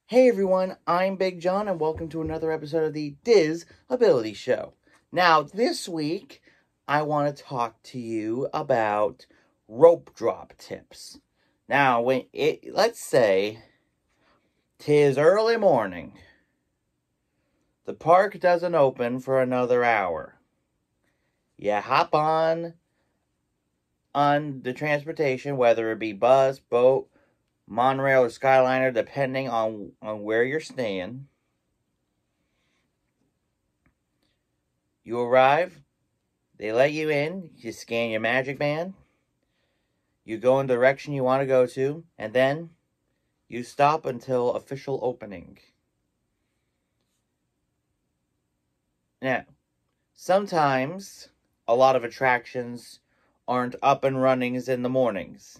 Hey everyone, I'm Big John and welcome to another episode of the Diz Ability Show. Now, this week, I want to talk to you about rope drop tips. Now, let's say 'tis early morning. The park doesn't open for another hour. You hop on the transportation, whether it be bus, boat, monorail, or Skyliner, depending on where you're staying. You arrive, they let you in, you scan your magic band, you go in the direction you want to go to, and then you stop until official opening. Now, sometimes a lot of attractions aren't up and runnings in the mornings.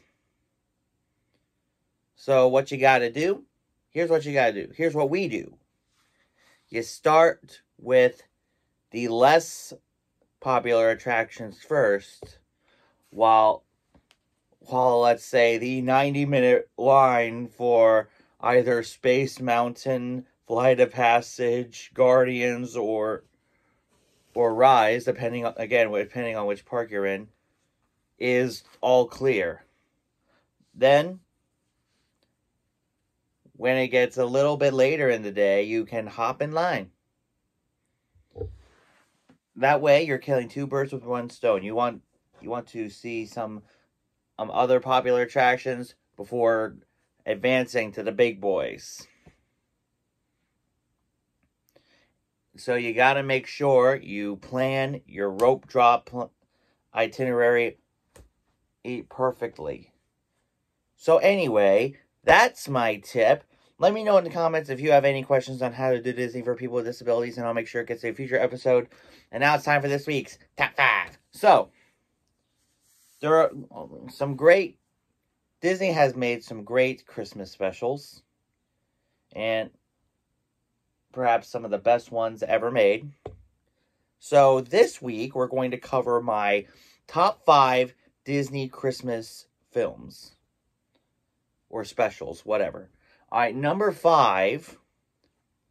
So what you gotta do, here's what you gotta do. Here's what we do. You start with the less popular attractions first, while let's say the 90-minute line for either Space Mountain, Flight of Passage, Guardians, or Rise, depending on which park you're in, is all clear. Then, when it gets a little bit later in the day, you can hop in line. That way, you're killing two birds with one stone. You want to see some other popular attractions before advancing to the big boys. So you got to make sure you plan your rope drop itinerary perfectly. So anyway, that's my tip. Let me know in the comments if you have any questions on how to do Disney for people with disabilities, and I'll make sure it gets a future episode. And now it's time for this week's Top 5. So, there are Disney has made some great Christmas specials, and perhaps some of the best ones ever made. So this week, we're going to cover my top 5 Disney Christmas films. Or specials, whatever. Alright, number 5,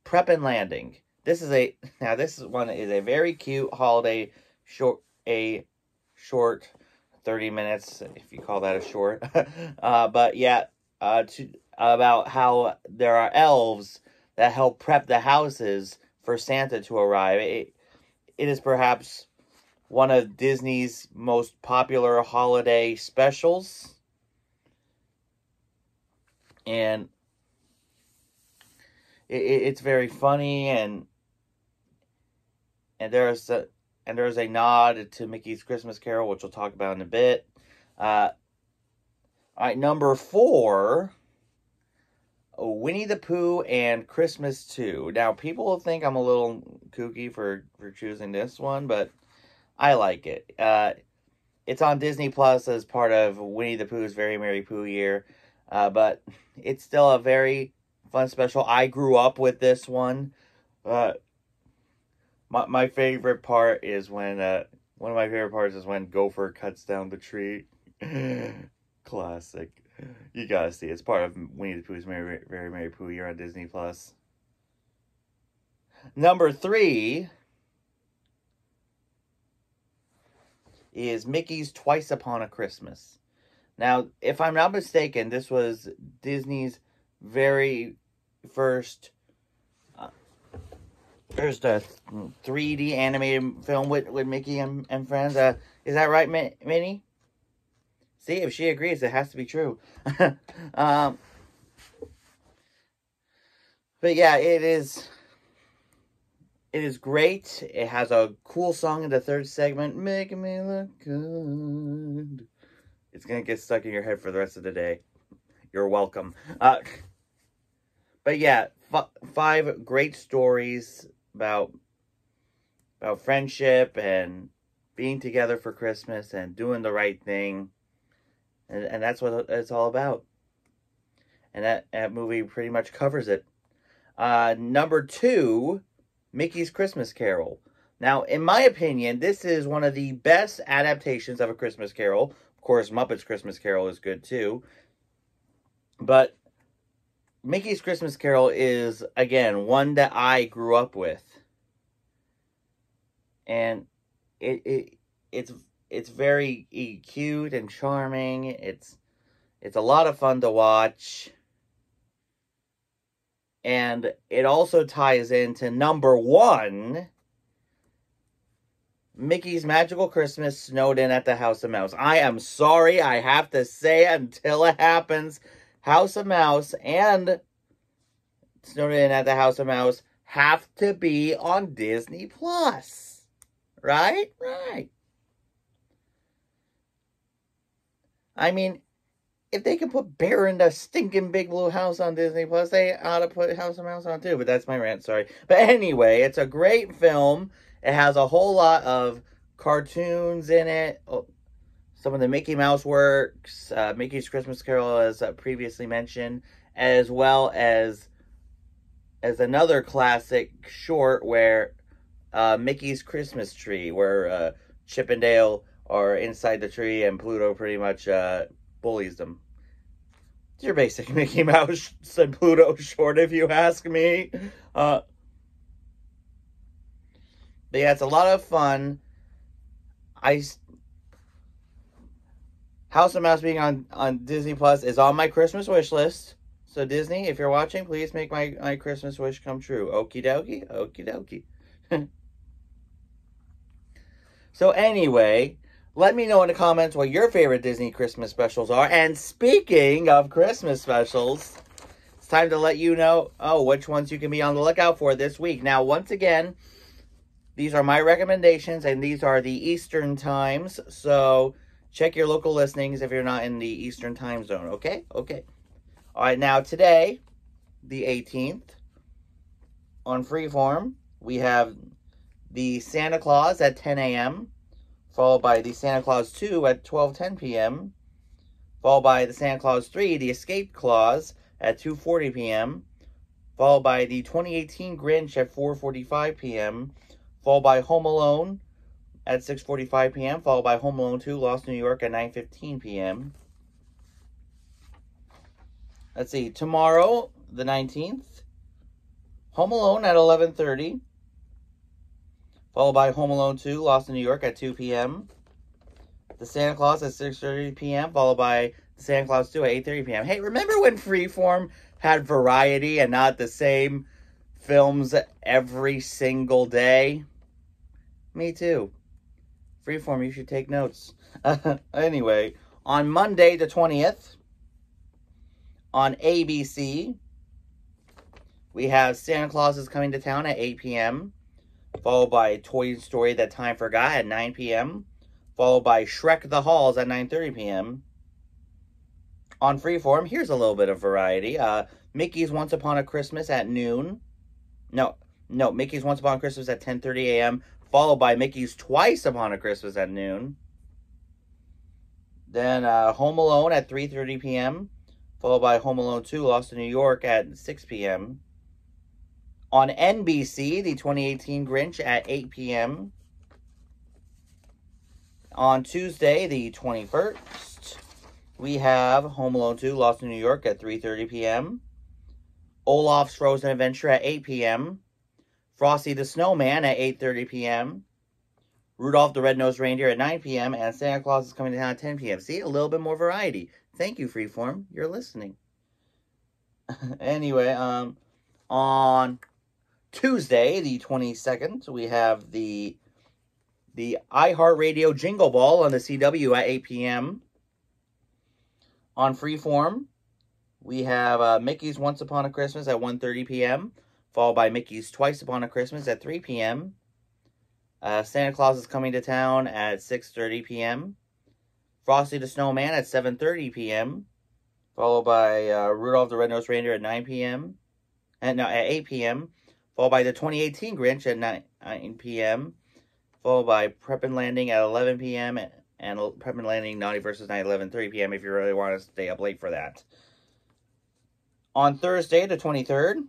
Prep and Landing. This one is a very cute holiday short 30 minutes, if you call that a short. But yeah, about how there are elves that help prep the houses for Santa to arrive. It is perhaps one of Disney's most popular holiday specials. And it's very funny, and there's a nod to Mickey's Christmas Carol, which we'll talk about in a bit. All right, number 4, Winnie the Pooh and Christmas 2. Now, people think I'm a little kooky for choosing this one, but I like it. It's on Disney Plus as part of Winnie the Pooh's Very Merry Pooh Year, but it's still a very fun special. I grew up with this one. My favorite part is when one of my favorite parts is when Gopher cuts down the tree. Classic. You gotta see it. It's part of Winnie the Pooh's Very Merry Pooh Year on Disney Plus. Number 3 is Mickey's Twice Upon a Christmas. Now, if I'm not mistaken, this was Disney's very first 3D animated film with Mickey and friends. Is that right, Minnie? See, if she agrees, it has to be true. But yeah, it is great. It has a cool song in the third segment, Making Me Look Good. It's going to get stuck in your head for the rest of the day. You're welcome. But yeah, 5 great stories about friendship and being together for Christmas and doing the right thing. And that's what it's all about. And that movie pretty much covers it. Number 2, Mickey's Christmas Carol. Now, in my opinion, this is one of the best adaptations of A Christmas Carol. Of course, Muppet's Christmas Carol is good too. But Mickey's Christmas Carol is, again, one that I grew up with. And it's very cute and charming. It's a lot of fun to watch. And it also ties into number 1, Mickey's Magical Christmas snowed in at the House of Mouse. I am sorry, I have to say it until it happens. House of Mouse and snowed in at the House of Mouse have to be on Disney Plus. Right? Right. I mean, if they can put Bear in the stinking Big Blue House on Disney Plus, they ought to put House of Mouse on too. But that's my rant, sorry. But anyway, it's a great film. It has a whole lot of cartoons in it. Some of the Mickey Mouse works, Mickey's Christmas Carol, as previously mentioned, as well as another classic short where Mickey's Christmas Tree, where Chip and Dale are inside the tree and Pluto pretty much bullies them. It's your basic Mickey Mouse and Pluto short, if you ask me. But yeah, it's a lot of fun. House of Mouse being on Disney Plus is on my Christmas wish list. So Disney, if you're watching, please make my Christmas wish come true. Okie dokie, okie dokie. So anyway, let me know in the comments what your favorite Disney Christmas specials are. And speaking of Christmas specials, it's time to let you know which ones you can be on the lookout for this week. Now, once again, these are my recommendations, and these are the Eastern times. So check your local listings if you're not in the Eastern time zone, okay? Okay. All right, now today, the 18th, on Freeform, we have the Santa Claus at 10 a.m., followed by the Santa Claus 2 at 12:10 p.m., followed by the Santa Claus 3, the Escape Claus, at 2:40 p.m., followed by the 2018 Grinch at 4:45 p.m., followed by Home Alone at 6:45 p.m., followed by Home Alone 2, Lost New York at 9:15 p.m. Let's see, tomorrow, the 19th, Home Alone at 11:30, followed by Home Alone 2, Lost in New York at 2 p.m. The Santa Claus at 6:30 p.m., followed by the Santa Claus 2 at 8:30 p.m. Hey, remember when Freeform had variety and not the same films every single day? Me too. Freeform, you should take notes. Anyway, on Monday the 20th, on ABC, we have Santa Claus is Coming to Town at 8 p.m., followed by Toy Story That Time Forgot at 9 p.m., followed by Shrek the Halls at 9:30 p.m. On Freeform, here's a little bit of variety. Mickey's Once Upon a Christmas at noon. No, Mickey's Once Upon a Christmas at 10:30 a.m., followed by Mickey's Twice Upon a Christmas at noon. Then Home Alone at 3:30 p.m., followed by Home Alone 2, Lost in New York at 6 p.m. On NBC, the 2018 Grinch at 8 p.m. On Tuesday, the 21st, we have Home Alone 2, Lost in New York at 3:30 p.m. Olaf's Frozen Adventure at 8 p.m. Frosty the Snowman at 8:30 p.m. Rudolph the Red-Nosed Reindeer at 9 p.m. And Santa Claus is Coming to Town at 10 p.m. See, a little bit more variety. Thank you, Freeform. You're listening. Anyway, on Tuesday, the 22nd, we have the iHeartRadio Jingle Ball on the CW at 8 p.m. On Freeform, we have Mickey's Once Upon a Christmas at 1:30 p.m., followed by Mickey's Twice Upon a Christmas at 3 p.m. Santa Claus is Coming to Town at 6:30 p.m. Frosty the Snowman at 7:30 p.m., followed by Rudolph the Red-Nosed Reindeer at 9 p.m. At 8 p.m., followed by the 2018 Grinch at 9 p.m., followed by Prep and Landing at 11 p.m., and Prep and Landing Naughty vs. Night 11:30 p.m. if you really want to stay up late for that. On Thursday, the 23rd,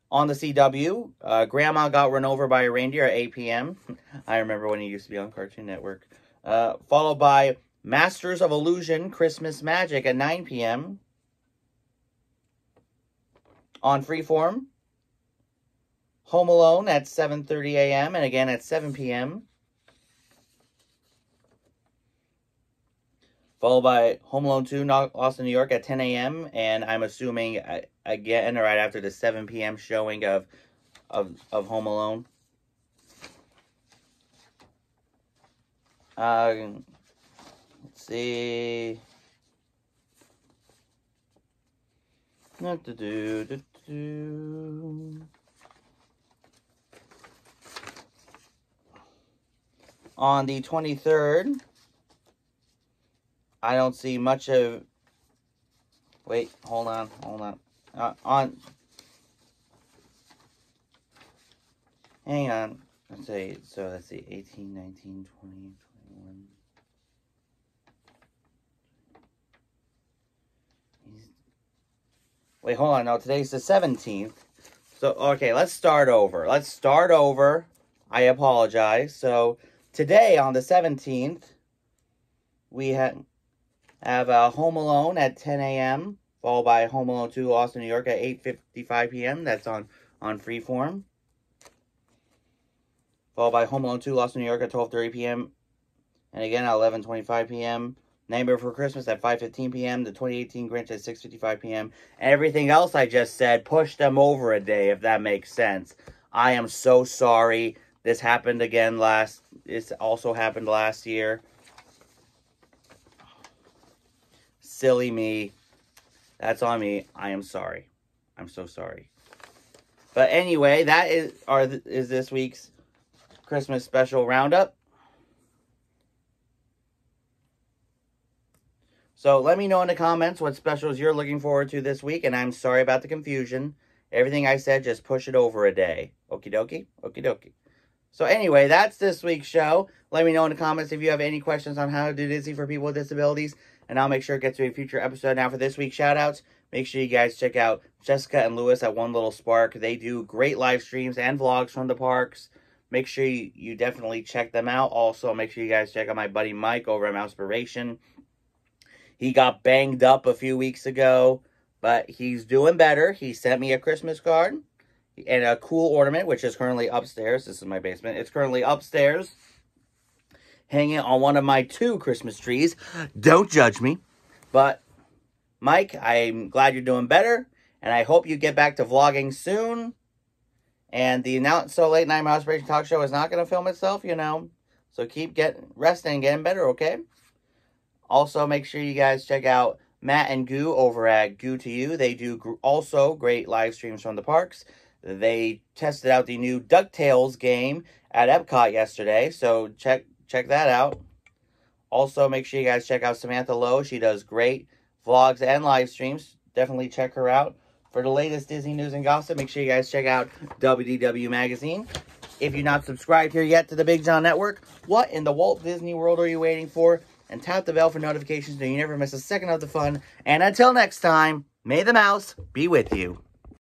on the CW, Grandma Got Run Over by a Reindeer at 8 p.m. I remember when it used to be on Cartoon Network. Followed by Masters of Illusion Christmas Magic at 9 p.m. On Freeform, Home Alone at 7:30 a.m. and again at 7 p.m. Followed by Home Alone 2, Lost in New York at 10 a.m. And I'm assuming, again, right after the 7 p.m. showing of Home Alone. Let's see. On the 23rd, I don't see much of... Wait, hold on. Hang on. Let's see. So let's see. 18, 19, 20, 21. Wait, hold on. No, today's the 17th. So, okay, let's start over. I apologize. So, today on the 17th, we have Home Alone at 10 a.m., followed by Home Alone 2, Lost in New York at 8:55 p.m. That's on Freeform. Followed by Home Alone 2, Lost in New York at 12:30 p.m. And again at 11:25 p.m. Nightmare Before Christmas at 5:15 p.m. The 2018 Grinch at 6:55 p.m. Everything else I just said, push them over a day, if that makes sense. I am so sorry. This happened again This also happened last year. Silly me. That's on me. I am sorry. I'm so sorry. But anyway, that is this week's Christmas special roundup. So let me know in the comments what specials you're looking forward to this week. And I'm sorry about the confusion. Everything I said, just push it over a day. Okie dokie? Okie dokie. So anyway, that's this week's show. Let me know in the comments if you have any questions on how to do Disney for people with disabilities. And I'll make sure it gets to a future episode. Now for this week's shout-outs, make sure you guys check out Jessica and Lewis at One Little Spark. They do great live streams and vlogs from the parks. Make sure you definitely check them out. Also, make sure you guys check out my buddy Mike over at Mousepiration. He got banged up a few weeks ago, but he's doing better. He sent me a Christmas card and a cool ornament, which is currently upstairs. This is my basement. It's currently upstairs, hanging on one of my 2 Christmas trees. Don't judge me. But, Mike, I'm glad you're doing better, and I hope you get back to vlogging soon. And the Not So Late Night Mousepiration Talk Show is not going to film itself, you know. So keep resting and getting better, okay? Also, make sure you guys check out Matt and Goo over at Goo to You. They do also great live streams from the parks. They tested out the new DuckTales game at Epcot yesterday, so check that out. Also, make sure you guys check out Samantha Lowe. She does great vlogs and live streams. Definitely check her out. For the latest Disney news and gossip, make sure you guys check out WDW Magazine. If you're not subscribed here yet to the Big John Network, what in the Walt Disney World are you waiting for? And tap the bell for notifications so you never miss a second of the fun. And until next time, may the mouse be with you.